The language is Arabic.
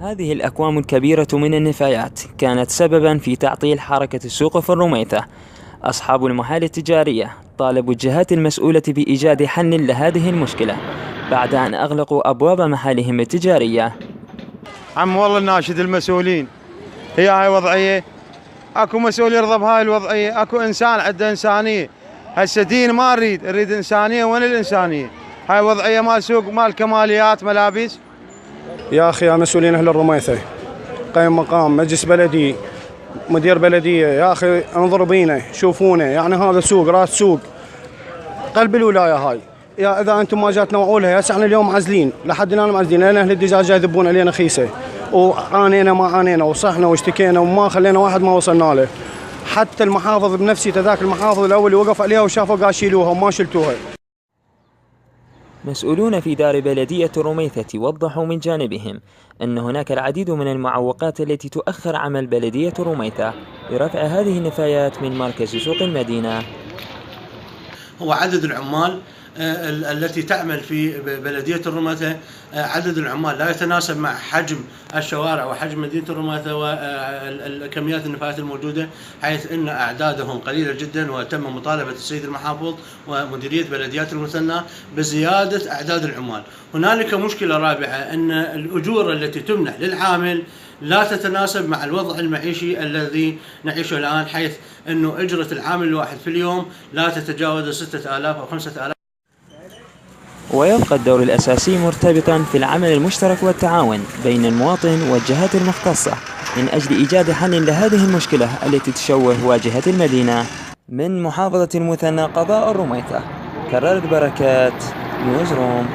هذه الأكوام الكبيرة من النفايات كانت سببا في تعطيل حركة السوق في الرميثة. أصحاب المحال التجارية طالبوا الجهات المسؤولة بإيجاد حل لهذه المشكلة بعد أن أغلقوا أبواب محالهم التجارية. عم والله ناشد المسؤولين، هي هاي وضعية، اكو مسؤول يرضى بهاي الوضعية، اكو انسان عنده انسانية. هسه دين ما نريد انسانية. وين الانسانية؟ هاي وضعية مال سوق، مال كماليات ملابس. يا اخي يا مسؤولين اهل الرميثة، قيم مقام، مجلس بلدي، مدير بلدية، يا اخي انظروا بينا، شوفونا، يعني هذا سوق راس سوق قلب الولاية هاي. يا اذا انتم ما جات نوعوا لها، هسه احنا اليوم معزلين، لحد الان معزلين، لان اهل الدجاج يذبون علينا خيسه، وعانينا ما عانينا، وصحنا واشتكينا، وما خلينا واحد ما وصلنا له. حتى المحافظ بنفسي تذاك المحافظ الاول اللي وقف عليها وشافوا قال شيلوها وما شلتوها. مسؤولون في دار بلدية الرميثة وضحوا من جانبهم أن هناك العديد من المعوقات التي تؤخر عمل بلدية الرميثة لرفع هذه النفايات من مركز سوق المدينة. هو عدد العمال التي تعمل في بلدية الرميثة، عدد العمال لا يتناسب مع حجم الشوارع وحجم مدينة الرميثة وكميات النفايات الموجودة، حيث أن أعدادهم قليلة جدا، وتم مطالبة السيد المحافظ ومديرية بلديات المثنى بزيادة أعداد العمال. هنالك مشكلة رابعة، أن الأجور التي تمنح للعامل لا تتناسب مع الوضع المعيشي الذي نعيشه الآن، حيث أنه أجرة العامل الواحد في اليوم لا تتجاوز 6000 أو 5000. ويبقى الدور الأساسي مرتبطا في العمل المشترك والتعاون بين المواطن والجهات المختصة من أجل إيجاد حل لهذه المشكلة التي تشوه واجهة المدينة. من محافظة المثنى قضاء الرميثة، كرر بركات، نيوز روم.